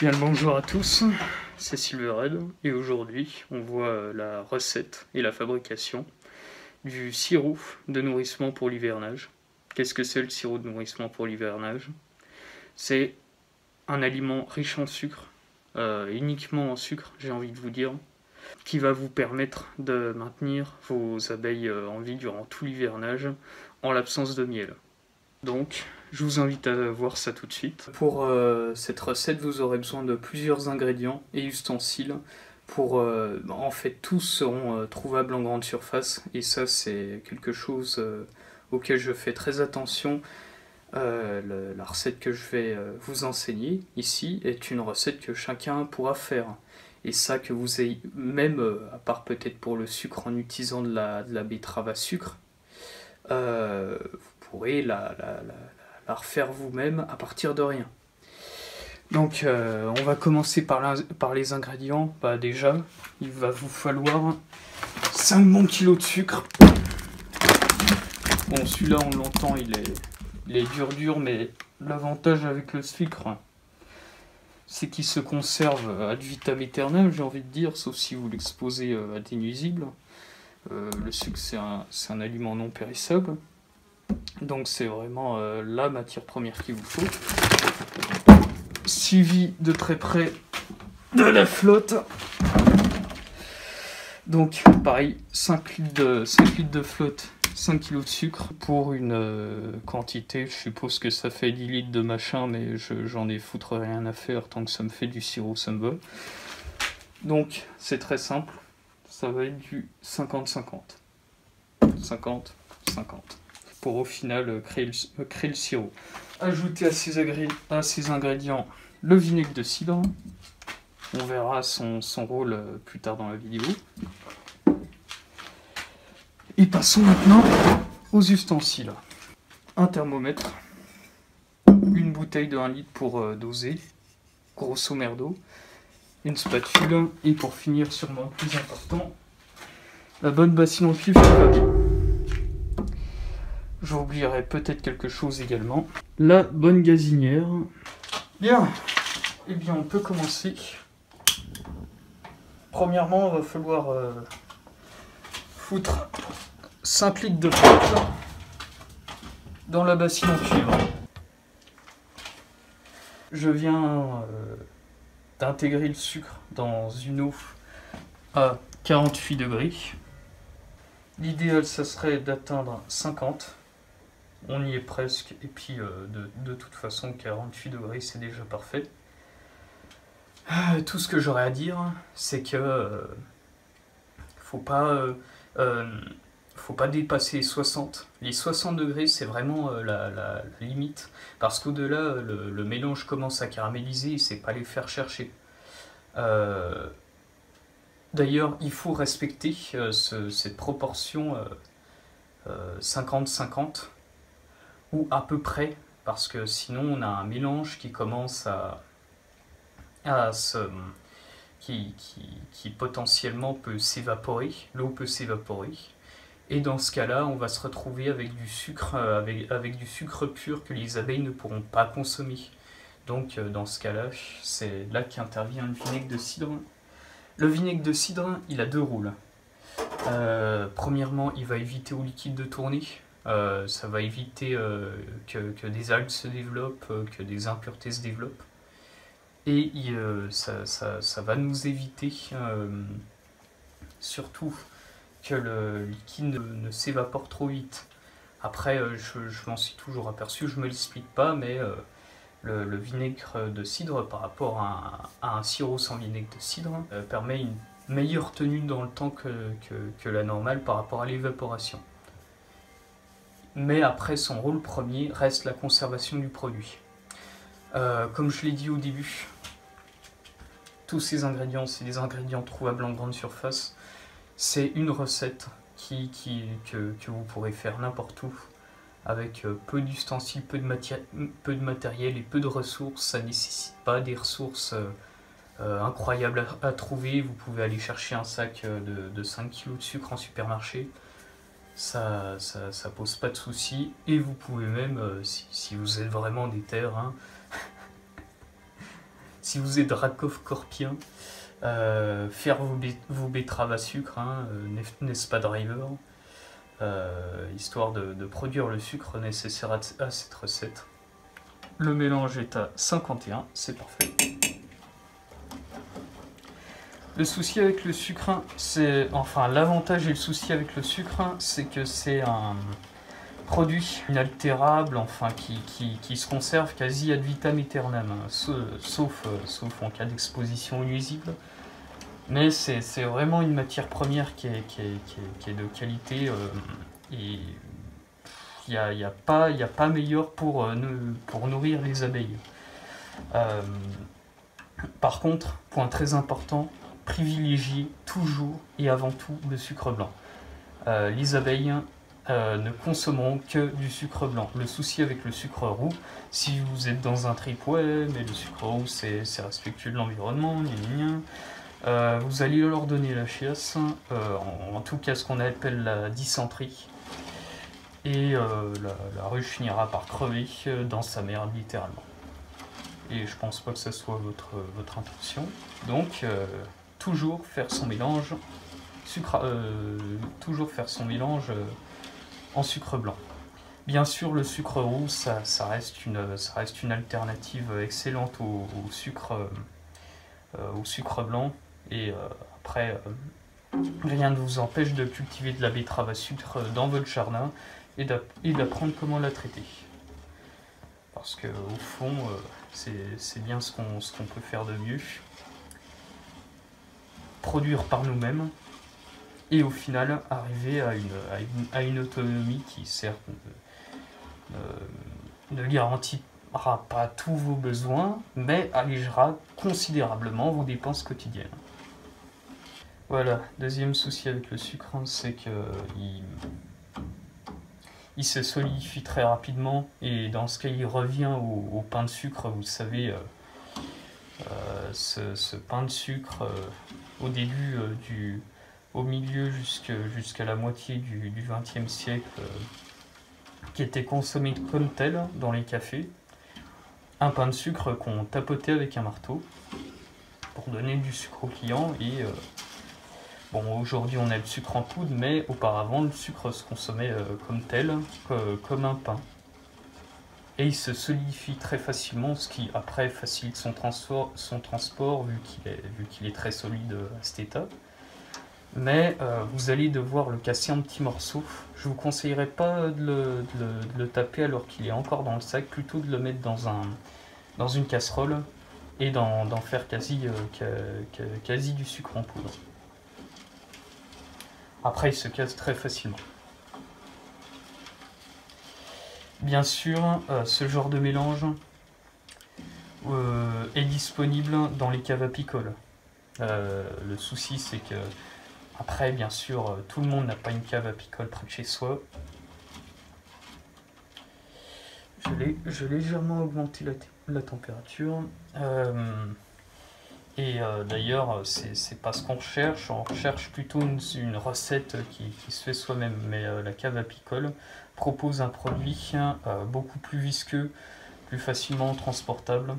Bien le bonjour à tous, c'est Silverhead et aujourd'hui on voit la recette et la fabrication du sirop de nourrissement pour l'hivernage. Qu'est-ce que c'est le sirop de nourrissement pour l'hivernage? C'est un aliment riche en sucre, uniquement en sucre j'ai envie de vous dire, qui va vous permettre de maintenir vos abeilles en vie durant tout l'hivernage en l'absence de miel. Donc, je vous invite à voir ça tout de suite. Pour cette recette, vous aurez besoin de plusieurs ingrédients et ustensiles. En fait, tous seront trouvables en grande surface. Et ça, c'est quelque chose auquel je fais très attention. La recette que je vais vous enseigner ici est une recette que chacun pourra faire. Et ça, que vous ayez, même à part peut-être pour le sucre en utilisant de la betterave à sucre, vous pourrez la refaire vous-même à partir de rien. Donc on va commencer par les ingrédients. Bah, déjà, il va vous falloir 5 bons kilos de sucre. Bon, celui-là on l'entend, il est dur, mais l'avantage avec le sucre, c'est qu'il se conserve ad vitam aeternam, j'ai envie de dire, sauf si vous l'exposez à des nuisibles. Le sucre, c'est un aliment non périssable. Donc c'est vraiment la matière première qu'il vous faut. Suivi de très près de la flotte. Donc pareil, 5 litres de flotte, 5 kg de sucre pour une quantité, je suppose que ça fait 10 litres de machin, mais j'en ai foutre rien à faire, tant que ça me fait du sirop, ça me va. Donc c'est très simple, ça va être du 50-50. 50-50. Pour au final créer le sirop. Ajouter à ces ingrédients le vinaigre de cidre. On verra son rôle plus tard dans la vidéo. Et passons maintenant aux ustensiles. Un thermomètre, une bouteille de 1 litre pour doser, grosso merdo, une spatule, et pour finir, sûrement le plus important, la bonne bassine en cuivre qui va bien. J'oublierai peut-être quelque chose également. La bonne gazinière. Bien. Eh bien, on peut commencer. Premièrement, il va falloir foutre 5 litres de flotte dans la bassine en cuivre. Je viens d'intégrer le sucre dans une eau à 48 degrés. L'idéal, ça serait d'atteindre 50. On y est presque, et puis de toute façon 48 degrés c'est déjà parfait. Tout ce que j'aurais à dire, c'est que faut pas dépasser les 60. Les 60 degrés c'est vraiment la limite, parce qu'au-delà le mélange commence à caraméliser et c'est pas les faire chercher. D'ailleurs il faut respecter cette proportion 50-50. Ou à peu près, parce que sinon on a un mélange qui commence qui potentiellement peut s'évaporer, l'eau peut s'évaporer, et dans ce cas-là on va se retrouver avec du sucre, avec du sucre pur que les abeilles ne pourront pas consommer. Donc dans ce cas-là, c'est là qu'intervient le vinaigre de cidre. Le vinaigre de cidre, il a deux rôles. Premièrement, il va éviter au liquide de tourner. Ça va éviter que des algues se développent, que des impuretés se développent. Et ça va nous éviter surtout que le liquide ne s'évapore trop vite. Après, je m'en suis toujours aperçu, je ne me l'explique pas, mais le vinaigre de cidre par rapport à un sirop sans vinaigre de cidre permet une meilleure tenue dans le temps que la normale par rapport à l'évaporation. Mais après, son rôle premier reste la conservation du produit. Comme je l'ai dit au début, tous ces ingrédients, c'est des ingrédients trouvables en grande surface. C'est une recette que vous pourrez faire n'importe où, avec peu d'ustensiles, peu de matériel et peu de ressources. Ça ne nécessite pas des ressources incroyables à trouver. Vous pouvez aller chercher un sac de 5 kg de sucre en supermarché. Ça pose pas de soucis, et vous pouvez même, si vous êtes vraiment déter, hein, Si vous êtes Rakov-Corpien, faire vos betteraves à sucre, hein, n'est-ce pas driver, histoire de produire le sucre nécessaire à cette recette. Le mélange est à 51, c'est parfait. Le souci avec le sucre, enfin l'avantage et le souci avec le sucre, c'est que c'est un produit inaltérable, enfin qui se conserve quasi ad vitam aeternam, sauf en cas d'exposition nuisible. Mais c'est vraiment une matière première qui est de qualité, et il n'y a pas meilleur pour nourrir les abeilles. Par contre, point très important, privilégiez toujours et avant tout le sucre blanc. Les abeilles ne consommeront que du sucre blanc. Le souci avec le sucre roux, si vous êtes dans un trip, ouais, mais le sucre roux c'est respectueux de l'environnement, vous allez leur donner la chiasse, en tout cas ce qu'on appelle la dysenterie, et la ruche finira par crever dans sa merde littéralement. Et je pense pas que ça soit votre intention. Donc toujours faire son mélange en sucre blanc. Bien sûr, le sucre roux, ça reste une alternative excellente au sucre blanc. Et après, rien ne vous empêche de cultiver de la betterave à sucre dans votre jardin et d'apprendre comment la traiter. Parce que au fond, c'est bien ce qu'on peut faire de mieux. Produire par nous-mêmes et au final arriver à une autonomie qui certes ne garantira pas tous vos besoins, mais allégera considérablement vos dépenses quotidiennes. Voilà, deuxième souci avec le sucre, c'est que il se solidifie très rapidement, et dans ce cas il revient au pain de sucre. Vous savez, ce pain de sucre au début au milieu jusqu'à la moitié du XXe siècle, qui était consommé comme tel dans les cafés. Un pain de sucre qu'on tapotait avec un marteau pour donner du sucre au client. Et bon, aujourd'hui on a le sucre en poudre, mais auparavant le sucre se consommait comme tel, comme un pain. Et il se solidifie très facilement, ce qui après facilite son transport vu qu'il est très solide à cet état. Mais vous allez devoir le casser en petits morceaux. Je vous conseillerais pas de le taper alors qu'il est encore dans le sac, plutôt de le mettre dans une casserole et d'en faire quasi du sucre en poudre. Après il se casse très facilement. Bien sûr, ce genre de mélange est disponible dans les caves apicoles. Le souci c'est que après, bien sûr, tout le monde n'a pas une cave apicole près de chez soi. J'ai légèrement augmenté la température. D'ailleurs, c'est pas ce qu'on recherche. On recherche plutôt une recette qui se fait soi-même. Mais la cave apicole propose un produit beaucoup plus visqueux, plus facilement transportable.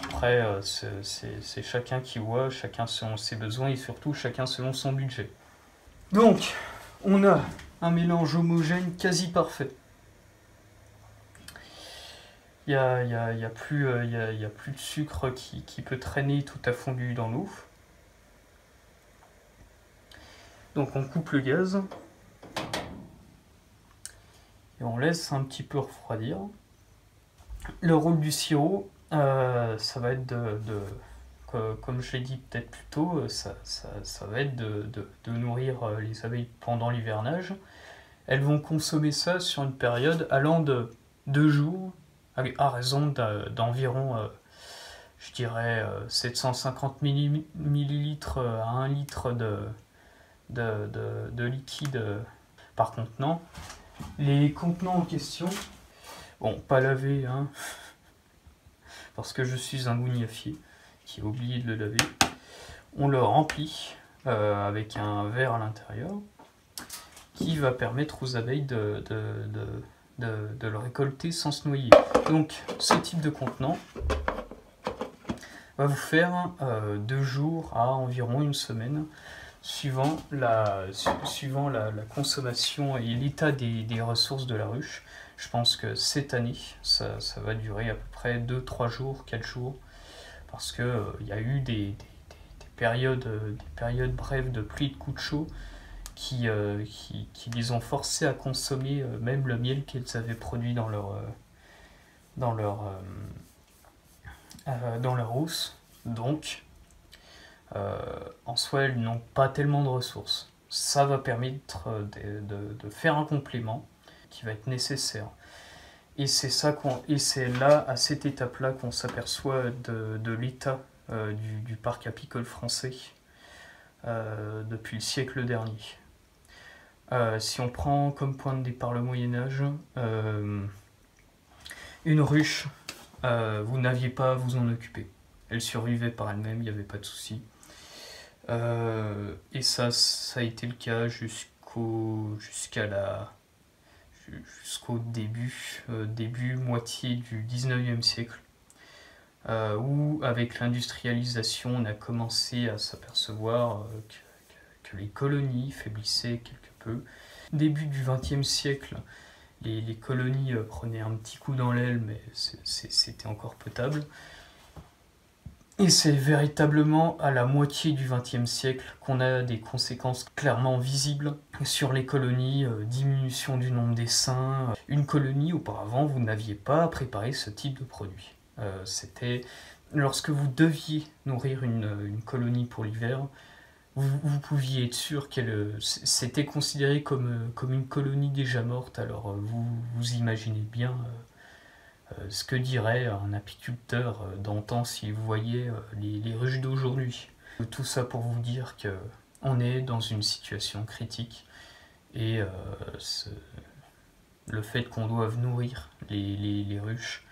Après, c'est chacun qui voit, chacun selon ses besoins et surtout chacun selon son budget. Donc, on a un mélange homogène quasi parfait. Il n'y a plus de sucre qui peut traîner tout à fondu dans l'eau. Donc on coupe le gaz et on laisse un petit peu refroidir. Le rôle du sirop, ça va être comme je l'ai dit peut-être plus tôt, ça va être de nourrir les abeilles pendant l'hivernage. Elles vont consommer ça sur une période allant de 2 jours à raison d'environ, je dirais, 750 millilitres à 1 litre de liquide par contenant. Les contenants en question, bon, pas lavés, hein, parce que je suis un gougnafier qui a oublié de le laver. On le remplit avec un verre à l'intérieur qui va permettre aux abeilles de le récolter sans se noyer. Donc ce type de contenant va vous faire 2 jours à environ une semaine, suivant la consommation et l'état des ressources de la ruche. Je pense que cette année, ça va durer à peu près 2-3 jours, 4 jours, parce qu'il y a eu des périodes brèves de pluie et de coups de chaud qui les ont forcés à consommer même le miel qu'elles avaient produit dans leur housse. Donc, en soi, elles n'ont pas tellement de ressources. Ça va permettre de faire un complément qui va être nécessaire. Et c'est là, à cette étape-là, qu'on s'aperçoit de l'état du parc apicole français depuis le siècle dernier. Si on prend comme point de départ le Moyen-Âge, une ruche, vous n'aviez pas à vous en occuper. Elle survivait par elle-même, il n'y avait pas de souci. Et ça a été le cas jusqu'au début moitié du 19e siècle, où avec l'industrialisation, on a commencé à s'apercevoir que les colonies faiblissaient quelque peu. Début du 20e siècle, les colonies prenaient un petit coup dans l'aile, mais c'était encore potable. Et c'est véritablement à la moitié du XXe siècle qu'on a des conséquences clairement visibles sur les colonies, diminution du nombre d'essaims. Une colonie, auparavant, vous n'aviez pas à préparer ce type de produit. C'était lorsque vous deviez nourrir une colonie pour l'hiver, vous pouviez être sûr qu'elle c'était considéré comme une colonie déjà morte. Alors vous imaginez bien ce que dirait un apiculteur d'antan s'il voyait les ruches d'aujourd'hui. Tout ça pour vous dire qu'on est dans une situation critique et le fait qu'on doive nourrir les ruches,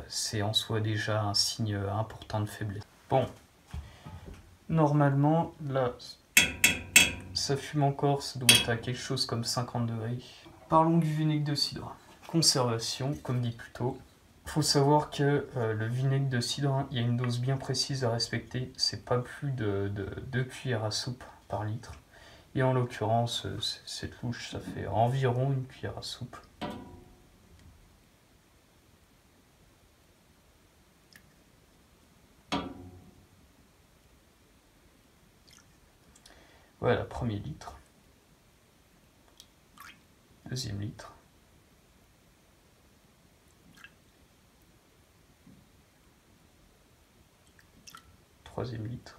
c'est en soi déjà un signe important de faiblesse. Bon, normalement, là, ça fume encore, ça doit être à quelque chose comme 50 degrés. Parlons du vinaigre de cidre. Conservation, comme dit plus tôt. Il faut savoir que le vinaigre de cidre, il y a une dose bien précise à respecter. C'est pas plus de 2 cuillères à soupe par litre. Et en l'occurrence, cette louche, ça fait environ 1 cuillère à soupe. Voilà, premier litre. Deuxième litre. Troisième litre.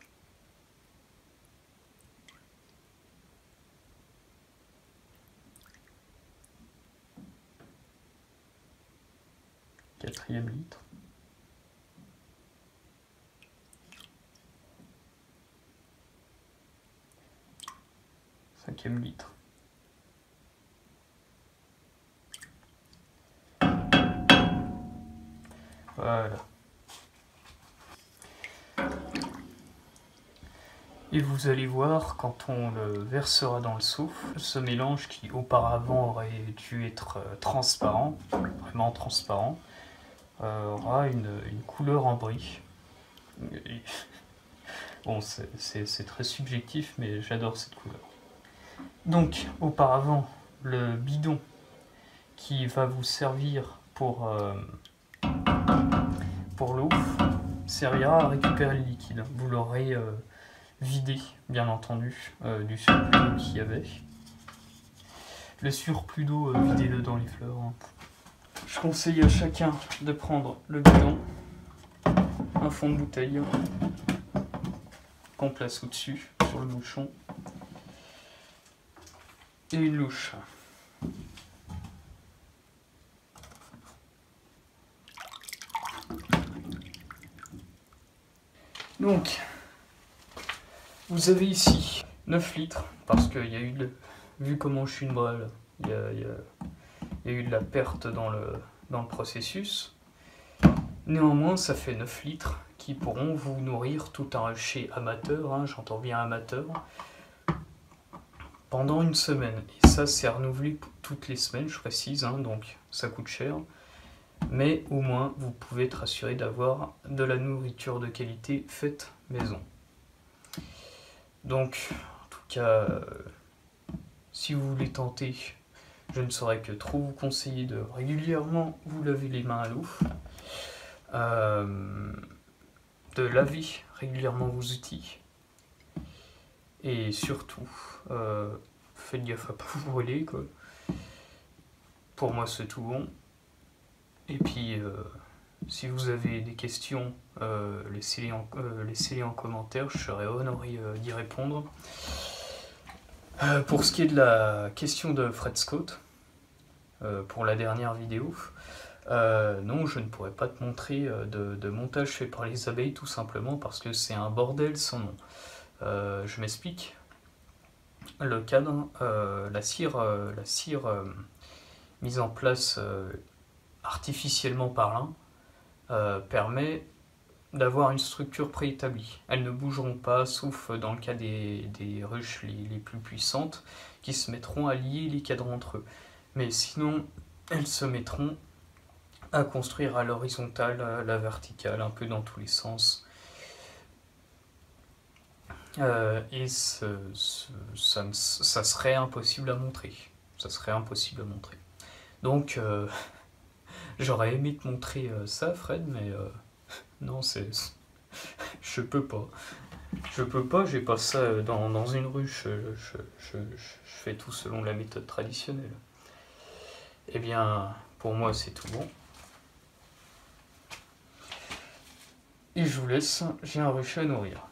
Quatrième litre. Cinquième litre. Voilà. Et vous allez voir, quand on le versera dans le seau, ce mélange qui auparavant aurait dû être transparent, vraiment transparent, aura une couleur en brie. Bon, c'est très subjectif, mais j'adore cette couleur. Donc, auparavant, le bidon qui va vous servir pour l'eau servira à récupérer le liquide. Vous l'aurez vidé, bien entendu, du surplus d'eau qu'il y avait. Le surplus d'eau, videz-le dans les fleurs. Je conseille à chacun de prendre le bidon, un fond de bouteille qu'on place au-dessus, sur le bouchon, et une louche. Donc, vous avez ici 9 litres, parce qu'il y a eu vu comment je suis une brêle, il y a eu de la perte dans le processus. Néanmoins, ça fait 9 litres qui pourront vous nourrir tout un rucher amateur, hein, j'entends bien amateur, pendant une semaine. Et ça, c'est renouvelé toutes les semaines, je précise, hein, donc ça coûte cher. mais au moins vous pouvez être assuré d'avoir de la nourriture de qualité faite maison. Donc, en tout cas, si vous voulez tenter, je ne saurais que trop vous conseiller de régulièrement vous laver les mains à l'eau, de laver régulièrement vos outils, et surtout, faites gaffe à pas vous brûler, quoi. Pour moi, c'est tout bon. Et puis, si vous avez des questions, laissez-les en commentaire, je serai honoré d'y répondre. Pour ce qui est de la question de Fred Scott, pour la dernière vidéo, non, je ne pourrais pas te montrer de montage fait par les abeilles, tout simplement parce que c'est un bordel sans nom. Je m'explique. Le cadre, la cire mise en place artificiellement parlant, permet d'avoir une structure préétablie. Elles ne bougeront pas, sauf dans le cas des ruches les plus puissantes, qui se mettront à lier les cadres entre eux. Mais sinon, elles se mettront à construire à l'horizontale, à la verticale, un peu dans tous les sens. Et ça serait impossible à montrer. Ça serait impossible à montrer. Donc, j'aurais aimé te montrer ça, Fred, mais non, je peux pas. Je peux pas, j'ai pas ça dans une ruche. Je fais tout selon la méthode traditionnelle. Eh bien, pour moi, c'est tout bon. Et je vous laisse, j'ai un rucher à nourrir.